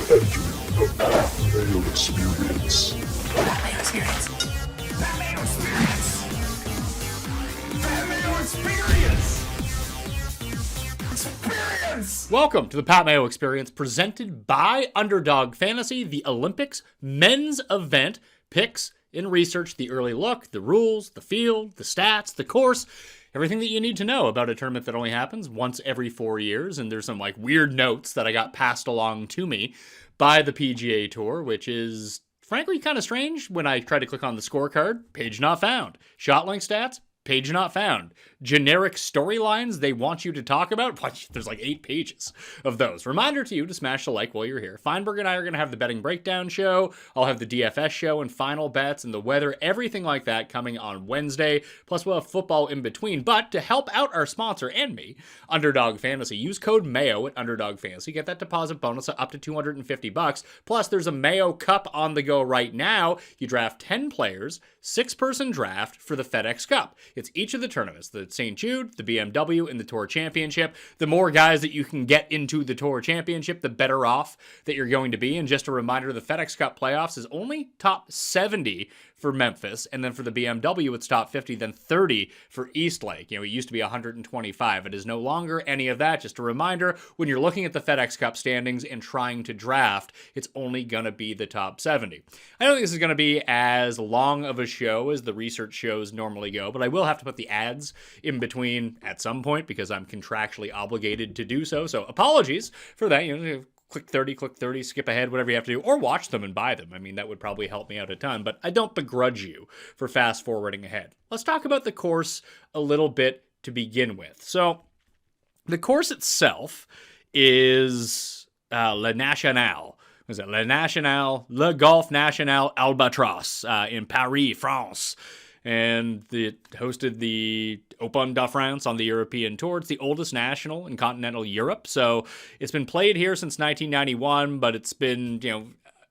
Entering the Mayo Experience. Mayo Experience. Mayo Experience. Mayo Experience. Experience. Welcome to the Pat Mayo Experience, presented by Underdog Fantasy, the Olympics men's event. Picks and research, the early look, the rules, the field, the stats, the course, everything that you need to know about a tournament that only happens once every 4 years. And there's some weird notes that I got passed along to me by the PGA Tour, which is frankly kind of strange. When I try to click on the scorecard, page not found. Shot link stats, page not found. Generic storylines they want you to talk about, there's 8 pages of those. Reminder to you to smash the like while you're here. Feinberg and I are going to have the betting breakdown show. I'll have the DFS show and final bets and the weather, everything like that coming on Wednesday. Plus we'll have football in between. But to help out our sponsor and me, Underdog Fantasy, use code MAYO at Underdog Fantasy. Get that deposit bonus up to $250. Plus there's a Mayo Cup on the go right now. You draft 10 players, 6-person draft for the FedEx Cup. It's each of the tournaments, the St. Jude, the BMW, and the Tour Championship. The more guys that you can get into the Tour Championship, the better off that you're going to be. And just a reminder, the FedEx Cup playoffs is only top 70 for Memphis, and then for the BMW, it's top 50, then 30 for Eastlake. It used to be 125. It is no longer any of that. Just a reminder, when you're looking at the FedEx Cup standings and trying to draft, it's only going to be the top 70. I don't think this is going to be as long of a show as the research shows normally go, but I will have to put the ads in between at some point because I'm contractually obligated to do so. So apologies for that. Click 30, skip ahead, whatever you have to do, or watch them and buy them. That would probably help me out a ton, but I don't begrudge you for fast forwarding ahead. Let's talk about the course a little bit to begin with. So the course itself is Le National. Was it Le National, Le Golf National Albatros in Paris, France. And it hosted the Open de France on the European Tour. It's the oldest national in continental Europe. So it's been played here since 1991, but it's been,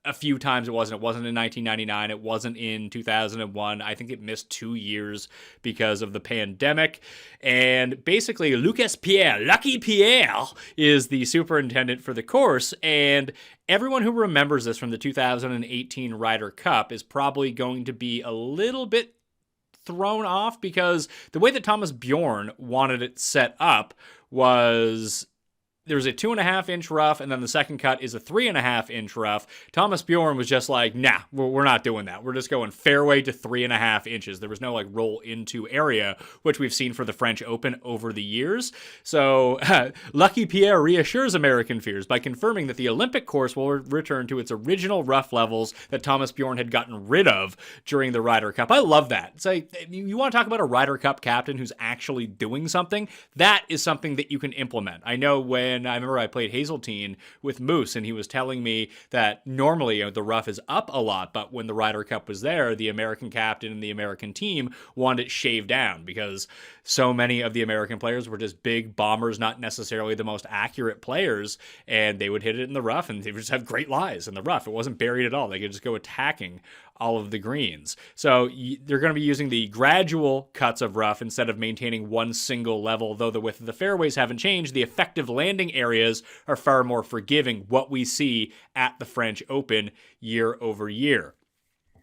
a few times it wasn't. It wasn't in 1999. It wasn't in 2001. I think it missed 2 years because of the pandemic. And basically, Lucky Pierre, is the superintendent for the course. And everyone who remembers this from the 2018 Ryder Cup is probably going to be a little bit thrown off because the way that Thomas Bjorn wanted it set up was there's a 2.5-inch rough, and then the second cut is a 3.5-inch rough. Thomas Bjorn was just like, nah, we're not doing that. We're just going fairway to 3.5 inches. There was no roll into area, which we've seen for the French Open over the years. So Lucky Pierre reassures American fears by confirming that the Olympic course will return to its original rough levels that Thomas Bjorn had gotten rid of during the Ryder Cup. I love that. It's you want to talk about a Ryder Cup captain who's actually doing something? That is something that you can implement. I know when I remember I played Hazeltine with Moose, and he was telling me that normally the rough is up a lot, but when the Ryder Cup was there, the American captain and the American team wanted it shaved down because so many of the American players were just big bombers, not necessarily the most accurate players, and they would hit it in the rough, and they would just have great lies in the rough. It wasn't buried at all. They could just go attacking all of the greens. So they're going to be using the gradual cuts of rough instead of maintaining one single level. Though the width of the fairways haven't changed, the effective landing areas are far more forgiving, what we see at the French Open year over year.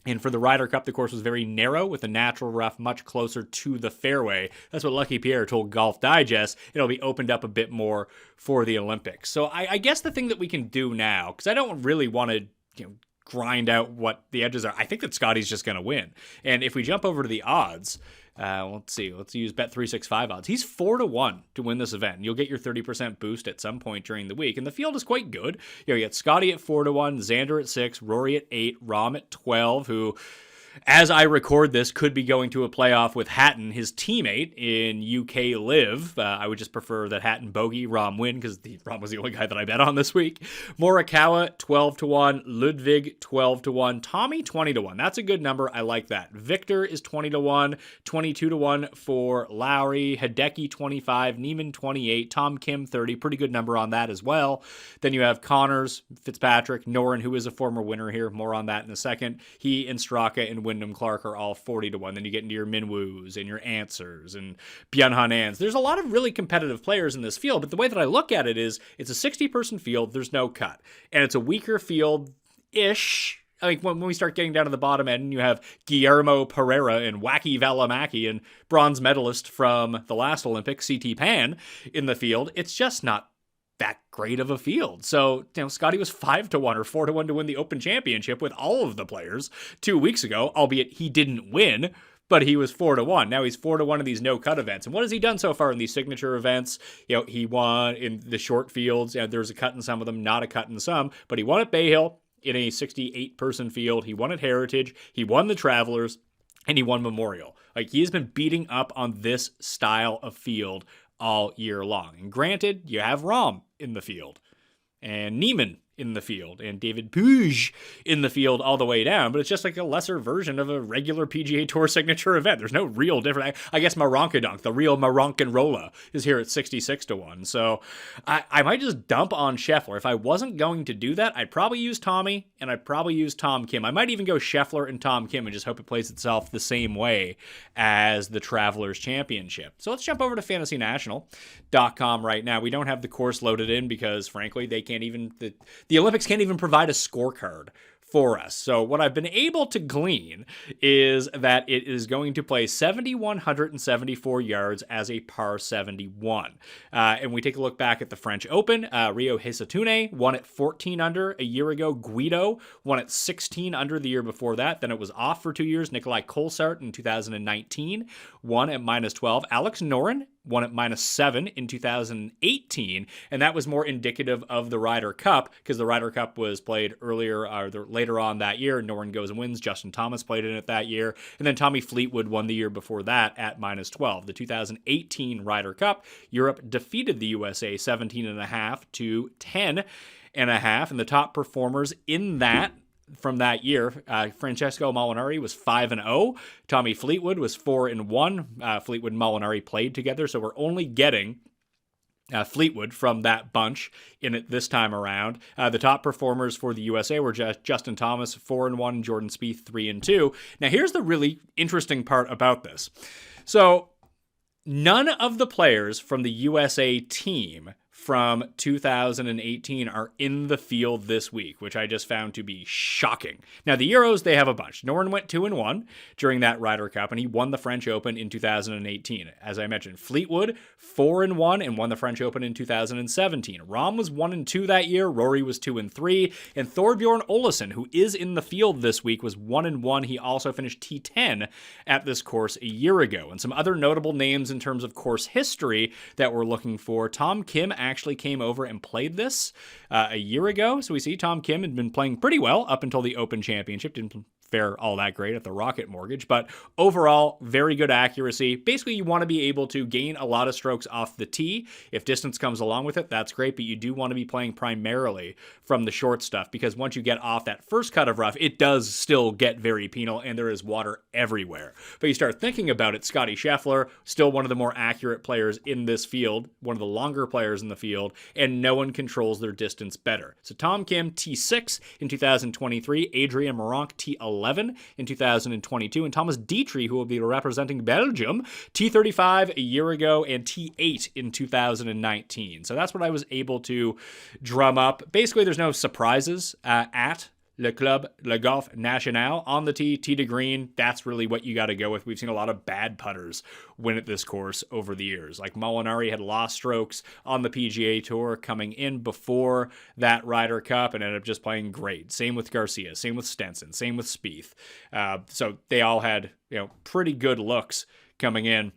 And for the Ryder Cup, the course was very narrow with a natural rough much closer to the fairway. That's what Lucky Pierre told Golf Digest. It'll be opened up a bit more for the Olympics. So I guess the thing that we can do now, because I don't really want to grind out what the edges are. I think that Scotty's just going to win. And if we jump over to the odds, let's see. Let's use Bet365 odds. He's 4-1 to win this event. You'll get your 30% boost at some point during the week. And the field is quite good. You get Scotty at 4-1, Xander at 6, Rory at 8, Rahm at 12, who, as I record this, could be going to a playoff with Hatton, his teammate in UK Live. I would just prefer that Hatton bogey, Rahm win, because Rahm was the only guy that I bet on this week. Morikawa, 12-1. Ludwig, 12-1. Tommy, 20-1. That's a good number. I like that. Victor is 20-1. 22-1 for Lowry. Hideki, 25. Neiman, 28. Tom Kim, 30. Pretty good number on that as well. Then you have Connors, Fitzpatrick, Noren, who is a former winner here. More on that in a second. He and Straka and and Wyndham Clark are all 40 to 1. Then you get into your Minwoos and your Answers and Byung-hun Ans. There's a lot of really competitive players in this field, but the way that I look at it is it's a 60-person field, there's no cut. And it's a weaker field-ish. I mean, when we start getting down to the bottom end, and you have Guillermo Pereira and Wacky Valimaki and bronze medalist from the last Olympics, CT Pan, in the field, it's just not that great of a field. So, Scotty was 5 to 1 or 4 to 1 to win the Open Championship with all of the players 2 weeks ago, albeit he didn't win, but he was 4 to 1. Now he's 4 to 1 in these no-cut events. And what has he done so far in these signature events? He won in the short fields. There's a cut in some of them, not a cut in some, but he won at Bay Hill in a 68-person field. He won at Heritage. He won the Travelers, and he won Memorial. He has been beating up on this style of field all year long. And granted, you have Rahm in the field, and Neiman in the field, and David Puig in the field all the way down, but it's just like a lesser version of a regular PGA Tour signature event. There's no real difference. I guess Maronkadunk, the real Maronkan-Rolla, is here at 66 to 1. So I might just dump on Scheffler. If I wasn't going to do that, I'd probably use Tommy, and I'd probably use Tom Kim. I might even go Scheffler and Tom Kim and just hope it plays itself the same way as the Travelers Championship. So let's jump over to FantasyNational.com right now. We don't have the course loaded in because, frankly, they can't even... The Olympics can't even provide a scorecard for us. So what I've been able to glean is that it is going to play 7,174 yards as a par 71. And we take a look back at the French Open. Rio Hisatune won at 14 under a year ago. Guido won at 16 under the year before that. Then it was off for 2 years. Nikolai Kolsart in 2019 won at -12. Alex Noren won at -7 in 2018, and that was more indicative of the Ryder Cup because the Ryder Cup was played earlier or later on that year. Noren goes and wins. Justin Thomas played in it that year, and then Tommy Fleetwood won the year before that at -12. The 2018 Ryder Cup, Europe defeated the USA 17.5 to 10.5, and the top performers in that from that year, Francesco Molinari was 5-0. Tommy Fleetwood was 4-1. Fleetwood and Molinari played together, so we're only getting Fleetwood from that bunch in it this time around. The top performers for the USA were Justin Thomas, 4-1, Jordan Spieth, 3-2. Now, here's the really interesting part about this. So, none of the players from the USA team from 2018 are in the field this week, which I just found to be shocking. Now, the Euros, they have a bunch. Noren went 2-1 during that Ryder Cup, and he won the French Open in 2018. As I mentioned, Fleetwood, 4-1, and won the French Open in 2017. Rahm was 1-2 that year. Rory was 2-3. And Thorbjorn Olesen, who is in the field this week, was 1-1. He also finished T10 at this course a year ago. And some other notable names in terms of course history that we're looking for. Tom Kim actually came over and played this a year ago. So we see Tom Kim had been playing pretty well up until the Open Championship. Didn't fare all that great at the Rocket Mortgage, but overall, very good accuracy. Basically, you want to be able to gain a lot of strokes off the tee. If distance comes along with it, that's great, but you do want to be playing primarily from the short stuff because once you get off that first cut of rough, it does still get very penal and there is water everywhere. But you start thinking about it, Scotty Scheffler, still one of the more accurate players in this field, one of the longer players in the field, and no one controls their distance better. So Tom Kim, T6 in 2023, Adrian Meronk, T11 in 2022, and Thomas Dietrich, who will be representing Belgium, T35 a year ago and T8 in 2019. So that's what I was able to drum up. Basically, there's no surprises at Le Club, Le Golf National. On the tee, tee to green, that's really what you got to go with. We've seen a lot of bad putters win at this course over the years. Like Molinari had lost strokes on the PGA Tour coming in before that Ryder Cup and ended up just playing great. Same with Garcia, same with Stenson, same with Spieth. So they all had pretty good looks coming in.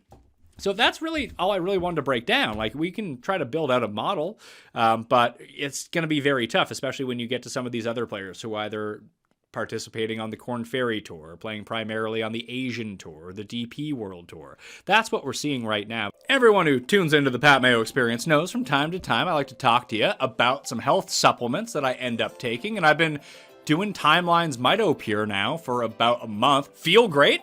So that's really all I really wanted to break down. Like, we can try to build out a model, but it's going to be very tough, especially when you get to some of these other players who either participating on the Korn Ferry Tour, or playing primarily on the Asian Tour, or the DP World Tour. That's what we're seeing right now. Everyone who tunes into the Pat Mayo Experience knows from time to time I like to talk to you about some health supplements that I end up taking, and I've been doing Timeline's Mito Pure now for about a month. Feel great.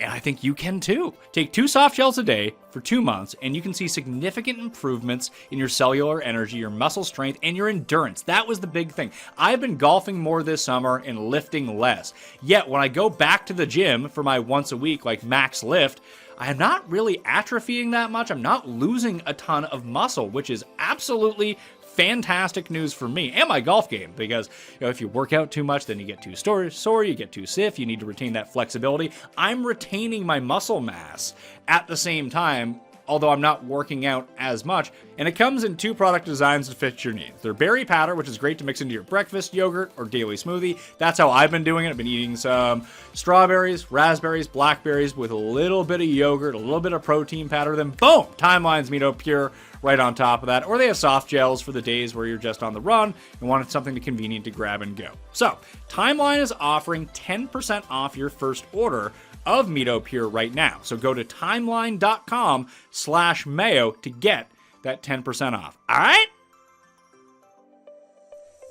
And I think you can too. Take 2 soft gels a day for 2 months, and you can see significant improvements in your cellular energy, your muscle strength, and your endurance. That was the big thing. I've been golfing more this summer and lifting less. Yet when I go back to the gym for my once a week, like max lift, I'm not really atrophying that much. I'm not losing a ton of muscle, which is absolutely fantastic news for me and my golf game, because if you work out too much, then you get too sore, you get too stiff, you need to retain that flexibility. I'm retaining my muscle mass at the same time, although I'm not working out as much. And it comes in 2 product designs to fit your needs. They're berry powder, which is great to mix into your breakfast yogurt or daily smoothie. That's how I've been doing it. I've been eating some strawberries, raspberries, blackberries with a little bit of yogurt, a little bit of protein powder, then boom, Timeline's Mayo Pure right on top of that. Or they have soft gels for the days where you're just on the run and wanted something convenient to grab and go. So Timeline is offering 10% off your first order of Mayo Pure right now. So go to timeline.com/Mayo to get that 10% off. All right?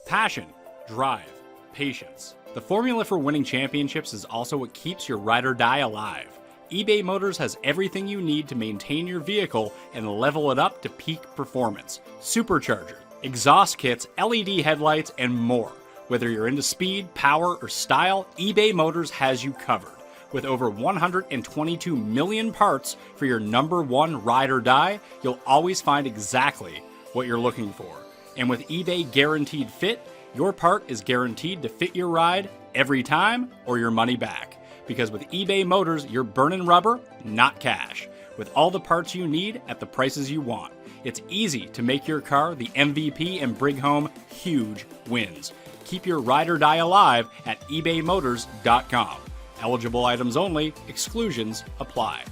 Passion, drive, patience. The formula for winning championships is also what keeps your ride or die alive. eBay Motors has everything you need to maintain your vehicle and level it up to peak performance. Supercharger, exhaust kits, LED headlights, and more. Whether you're into speed, power, or style, eBay Motors has you covered. With over 122 million parts for your number one ride or die, you'll always find exactly what you're looking for. And with eBay Guaranteed Fit, your part is guaranteed to fit your ride every time or your money back. Because with eBay Motors, you're burning rubber, not cash. With all the parts you need at the prices you want. It's easy to make your car the MVP and bring home huge wins. Keep your ride or die alive at ebaymotors.com. Eligible items only, exclusions apply.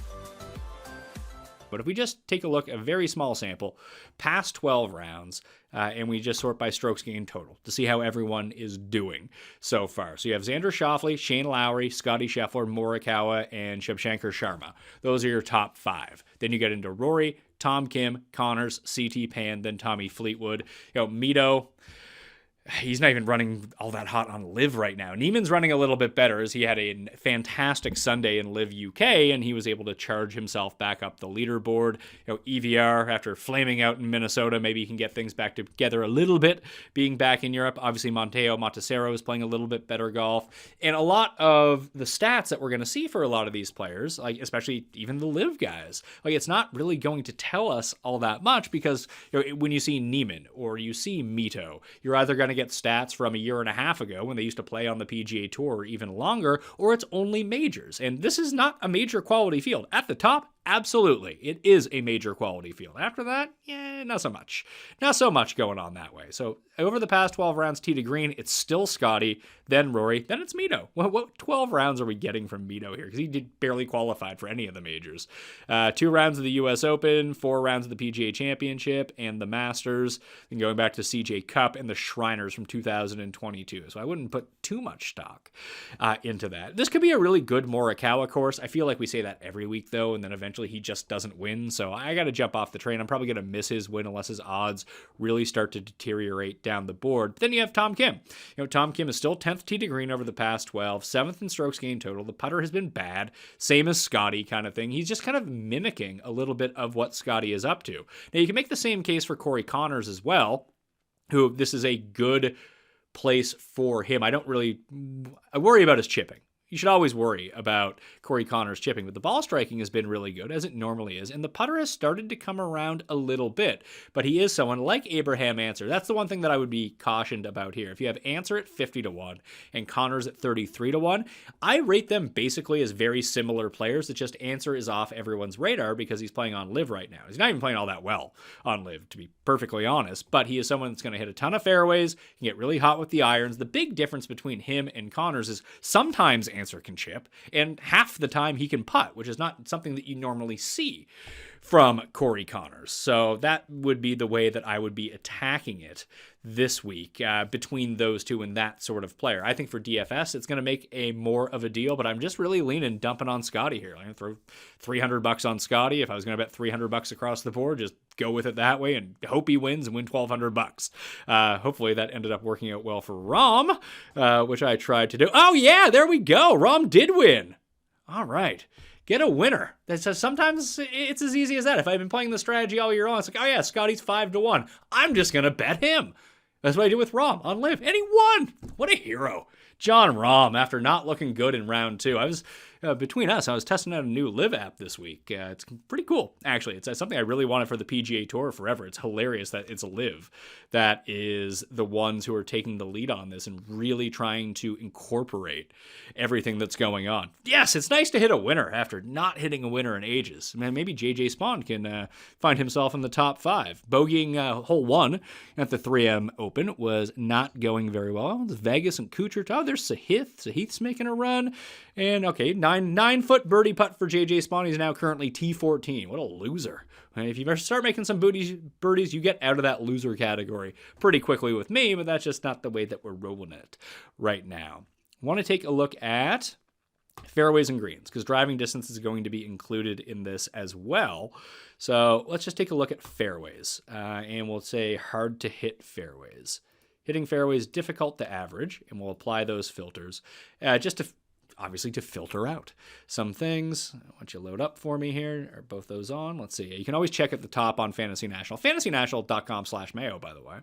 But if we just take a look at a very small sample, past 12 rounds, and we just sort by strokes gained total to see how everyone is doing so far. So you have Xander Schauffele, Shane Lowry, Scotty Scheffler, Morikawa, and Shubhankar Sharma. Those are your top 5. Then you get into Rory, Tom Kim, Connors, CT Pan, then Tommy Fleetwood. Mito, he's not even running all that hot on Live right now. Neiman's running a little bit better as he had a fantastic Sunday in Live UK, and he was able to charge himself back up the leaderboard. EVR, after flaming out in Minnesota, maybe he can get things back together a little bit, being back in Europe. Obviously, Monteo Montecero is playing a little bit better golf. And a lot of the stats that we're going to see for a lot of these players, like especially even the Live guys, like it's not really going to tell us all that much because when you see Neiman or you see Mito, you're either going to get stats from a year and a half ago when they used to play on the PGA Tour or even longer, or it's only majors. And this is not a major quality field. At the top, absolutely, it is a major quality field. After that, not so much. Not so much going on that way. So over the past 12 rounds, tee to green, it's still Scotty, then Rory, then it's Mito. What 12 rounds are we getting from Mito here? Because he barely qualified for any of the majors. 2 rounds of the U.S. Open, 4 rounds of the PGA Championship and the Masters, then going back to CJ Cup and the Shriners from 2022. So I wouldn't put too much stock into that. This could be a really good Morikawa course. I feel like we say that every week, though, and then eventually he just doesn't win. So I got to jump off the train. I'm probably going to miss his win unless his odds really start to deteriorate down the board. Then you have Tom Kim. Tom Kim is still 10th tee to green over the past 12, 7th in strokes gained total. The putter has been bad, same as Scotty kind of thing. He's just kind of mimicking a little bit of what Scotty is up to. Now you can make the same case for Corey Connors as well, who this is a good place for him. I worry about his chipping. You should always worry about Corey Connors chipping, but the ball striking has been really good, as it normally is, and the putter has started to come around a little bit, but he is someone like Abraham Answer. That's the one thing that I would be cautioned about here. If you have Answer at 50-1 and Connors at 33-1, I rate them basically as very similar players. It's just Answer is off everyone's radar because he's playing on Live right now. He's not even playing all that well on Live, to be perfectly honest, but he is someone that's going to hit a ton of fairways, can get really hot with the irons. The big difference between him and Connors is sometimes Answer can chip, and half the time he can putt, which is not something that you normally see from Corey Connors. So that would be the way that I would be attacking it this week between those two and that sort of player. I think for DFS, it's going to make a more of a deal, but I'm just really dumping on Scotty here. I'm going to throw $300 on Scotty. If I was going to bet $300 across the board, just go with it that way and hope he wins and win $1,200. Hopefully that ended up working out well for Rom, which I tried to do. Oh yeah, there we go. Rom did win All right. Get a winner. Sometimes it's as easy as that. If I've been playing the strategy all year long, it's like, oh yeah, Scotty's 5-1. I'm just going to bet him. That's what I did with Rahm on Live. And he won. What a hero. John Rahm, after not looking good in round 2. I was, between us, I was testing out a new Live app this week. It's pretty cool, actually. It's something I really wanted for the PGA Tour forever. It's hilarious that it's Live that is the ones who are taking the lead on this and really trying to incorporate everything that's going on. Yes, it's nice to hit a winner after not hitting a winner in ages. Man, maybe JJ Spawn can find himself in the top 5. Bogeying hole 1 at the 3M Open was not going very well. It's Vegas and Kuchar. Oh, there's Sahith. Sahith's making a run. And okay, 9-foot birdie putt for JJ Spawn. He's now currently T14. What a loser. If you start making some birdies, you get out of that loser category pretty quickly with me, but that's just not the way that we're rolling it right now. I want to take a look at fairways and greens, because driving distance is going to be included in this as well. So let's just take a look at fairways, and we'll say hard to hit fairways. Hitting fairways difficult to average, and we'll apply those filters just to obviously to filter out some things. I want you to load up for me here. Are both those on? Let's see. You can always check at the top on Fantasy National. FantasyNational.com/Mayo, by the way.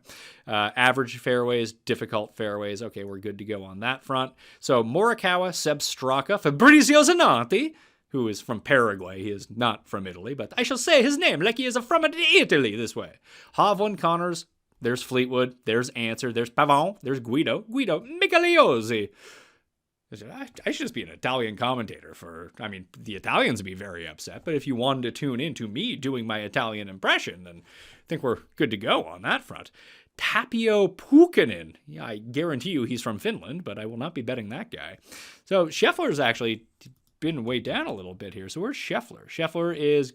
Average fairways, difficult fairways. Okay, we're good to go on that front. So Morikawa, Seb Straka, Fabrizio Zanotti, who is from Paraguay. He is not from Italy, but I shall say his name like he is from Italy this way. Hovland, Connors, there's Fleetwood, there's Answer, there's Pavon, there's Guido Migliozzi. I should just be an Italian commentator the Italians would be very upset, but if you wanted to tune in to me doing my Italian impression, then I think we're good to go on that front. Tapio Pukkanen. Yeah, I guarantee you he's from Finland, but I will not be betting that guy. So Scheffler's actually been way down a little bit here. So where's Scheffler? Scheffler is,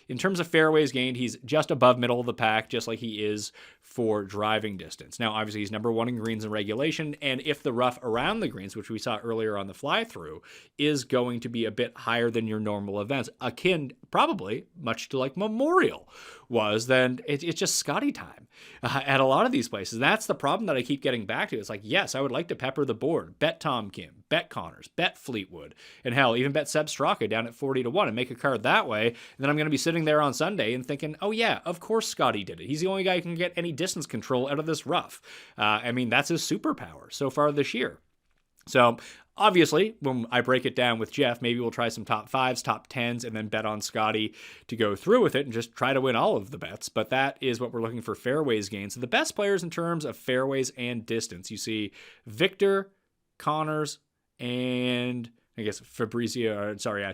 in terms of fairways gained, he's just above middle of the pack, just like he is for driving distance. Now, obviously, he's number 1 in greens and regulation, and if the rough around the greens, which we saw earlier on the fly-through, is going to be a bit higher than your normal events, akin probably much to like Memorial was, then it's just Scotty time at a lot of these places. That's the problem that I keep getting back to. It's like, yes, I would like to pepper the board, bet Tom Kim, bet Connors, bet Fleetwood, and hell, even bet Seb Straka down at 40-1 and make a card that way. And then I'm going to be sitting there on Sunday and thinking, oh yeah, of course Scotty did it. He's the only guy who can get any distance control out of this rough. That's his superpower so far this year. So obviously, when I break it down with Jeff, maybe we'll try some top 5s, top 10s, and then bet on Scotty to go through with it and just try to win all of the bets. But that is what we're looking for fairways gains. So the best players in terms of fairways and distance, you see Victor, Connors, and I guess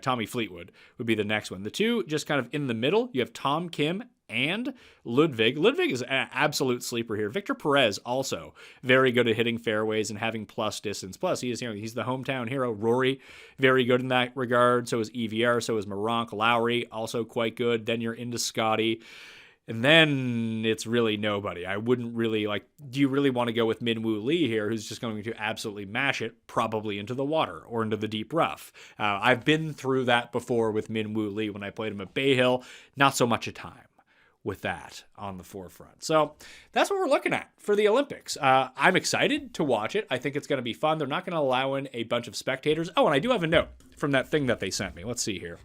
Tommy Fleetwood would be the next one. The two just kind of in the middle, you have Tom Kim and Ludwig. Ludwig is an absolute sleeper here. Victor Perez also very good at hitting fairways and having plus distance. Plus, he's the hometown hero. Rory, very good in that regard. So is EVR. So is Meronk. Lowry, also quite good. Then you're into Scotty. And then it's really nobody. I wouldn't really do you really want to go with Min Woo Lee here, who's just going to absolutely mash it, probably into the water or into the deep rough? I've been through that before with Min Woo Lee when I played him at Bay Hill. Not so much a time with that on the forefront. So that's what we're looking at for the Olympics. I'm excited to watch it. I think it's going to be fun. They're not going to allow in a bunch of spectators. Oh, and I do have a note from that thing that they sent me. Let's see here.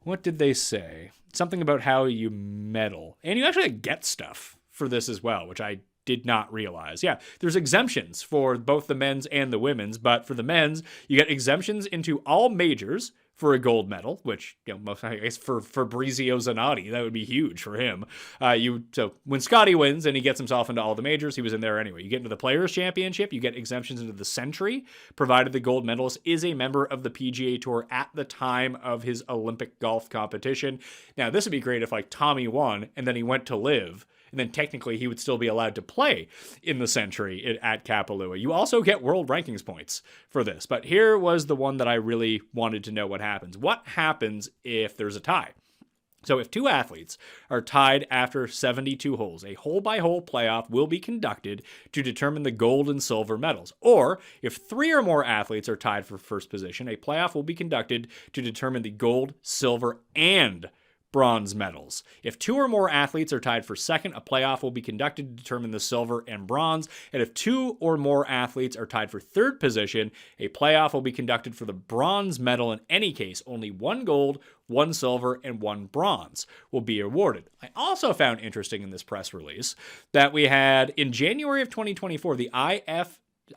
What did they say? Something about how you medal. And you actually get stuff for this as well, which I did not realize. Yeah, there's exemptions for both the men's and the women's, but for the men's, you get exemptions into all majors for a gold medal, which, I guess for Fabrizio Zanotti, that would be huge for him. So when Scotty wins and he gets himself into all the majors, he was in there anyway. You get into the Players' Championship, you get exemptions into the Century, provided the gold medalist is a member of the PGA Tour at the time of his Olympic golf competition. Now, this would be great if Tommy won and then he went to Live, and then technically he would still be allowed to play in the Century at Kapalua. You also get world rankings points for this. But here was the one that I really wanted to know what happens. What happens if there's a tie? So if two athletes are tied after 72 holes, a hole-by-hole playoff will be conducted to determine the gold and silver medals. Or if 3 or more athletes are tied for first position, a playoff will be conducted to determine the gold, silver, and bronze medals. If 2 or more athletes are tied for second, a playoff will be conducted to determine the silver and bronze. And if 2 or more athletes are tied for third position, a playoff will be conducted for the bronze medal. In any case, only 1 gold, 1 silver, and 1 bronze will be awarded. I also found interesting in this press release that we had in January of 2024, the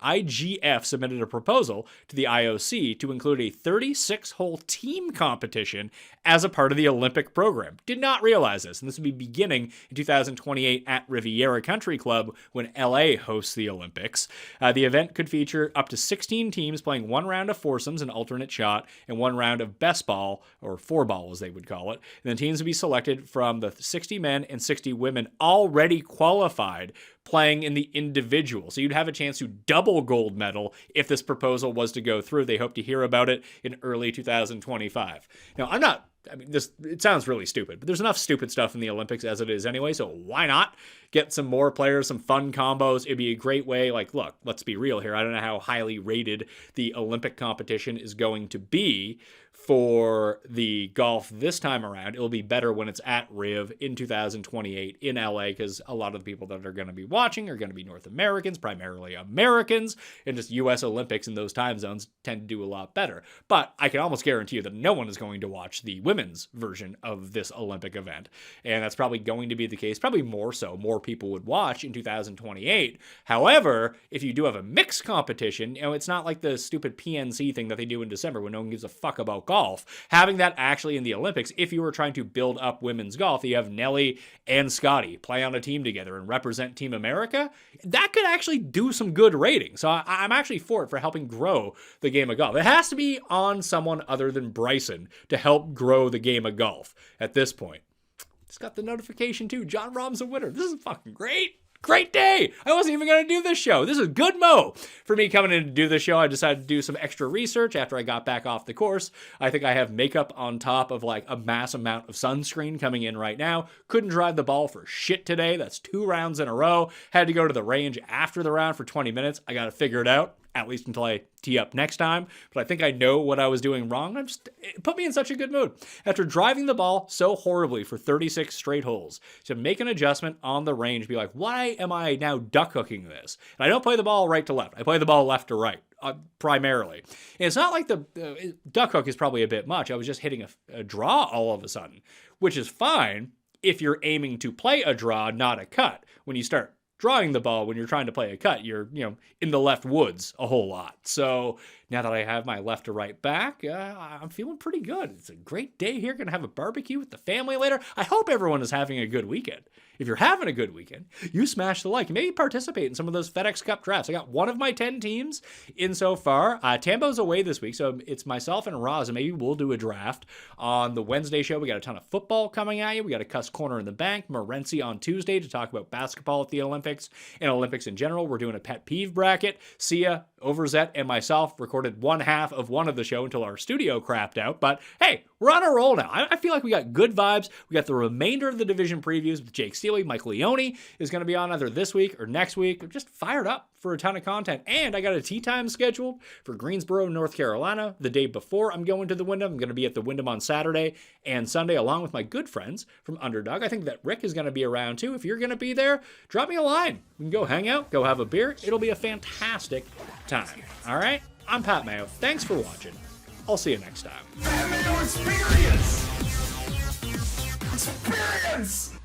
IGF submitted a proposal to the IOC to include a 36-hole team competition as a part of the Olympic program. Did not realize this, and this will be beginning in 2028 at Riviera Country Club when LA hosts the Olympics. The event could feature up to 16 teams playing 1 round of foursomes, an alternate shot, and 1 round of best ball, or 4-ball as they would call it. And the teams would be selected from the 60 men and 60 women already qualified playing in the individual. So you'd have a chance to double gold medal if this proposal was to go through. They hope to hear about it in early 2025. Now, it sounds really stupid, but there's enough stupid stuff in the Olympics as it is anyway, so why not get some more players, some fun combos? It'd be a great way. Like, look, let's be real here. I don't know how highly rated the Olympic competition is going to be for the golf this time around. It'll be better when it's at Riv in 2028 in LA, because a lot of the people that are going to be watching are going to be North Americans, primarily Americans, and just US Olympics in those time zones tend to do a lot better. But I can almost guarantee you that no one is going to watch the women's version of this Olympic event, and that's probably going to be the case, probably more so. More people would watch in 2028. However, if you do have a mixed competition, it's not like the stupid PNC thing that they do in December when no one gives a fuck about golf. Having that actually in the Olympics, if you were trying to build up women's golf, you have Nelly and Scotty play on a team together and represent Team America, that could actually do some good ratings. So I'm actually for it, for helping grow the game of golf. It has to be on someone other than Bryson to help grow the game of golf at this point. Just got the notification too. John Rahm's a winner. This is fucking great. Great day. I wasn't even going to do this show. This is good mo for me coming in to do this show. I decided to do some extra research after I got back off the course. I think I have makeup on top of like a mass amount of sunscreen coming in right now. Couldn't drive the ball for shit today. That's 2 rounds in a row. Had to go to the range after the round for 20 minutes. I got to figure it out, at least until I tee up next time. But I think I know what I was doing wrong. It put me in such a good mood. After driving the ball so horribly for 36 straight holes, to make an adjustment on the range, be like, why am I now duck hooking this? And I don't play the ball right to left. I play the ball left to right. Primarily. And it's not like the duck hook is probably a bit much. I was just hitting a draw all of a sudden, which is fine if you're aiming to play a draw, not a cut. When you start drawing the ball, when you're trying to play a cut, you're in the left woods a whole lot. So now that I have my left to right back, I'm feeling pretty good. It's a great day here. Gonna have a barbecue with the family later. I hope everyone is having a good weekend. If you're having a good weekend, you smash the like and maybe participate in some of those FedEx Cup drafts. I got one of my 10 teams in so far. Tambo's away this week, so it's myself and Roz, and maybe we'll do a draft on the Wednesday show. We got a ton of football coming at you. We got a Cuss Corner in the Bank, Morency on Tuesday to talk about basketball at the Olympics and Olympics in general. We're doing a pet peeve bracket. Sia, Overzet, and myself recorded one half of one of the show until our studio crapped out. But hey, we're on a roll now. I feel like we got good vibes. We got the remainder of the division previews with Jake Steele. Mike Leone is going to be on either this week or next week. I'm just fired up for a ton of content. And I got a tee time scheduled for Greensboro, North Carolina, the day before I'm going to the Wyndham. I'm going to be at the Wyndham on Saturday and Sunday, along with my good friends from Underdog. I think that Rick is going to be around too. If you're going to be there, drop me a line. We can go hang out, go have a beer. It'll be a fantastic time. All right? I'm Pat Mayo. Thanks for watching. I'll see you next time. Mayo experience! Experience!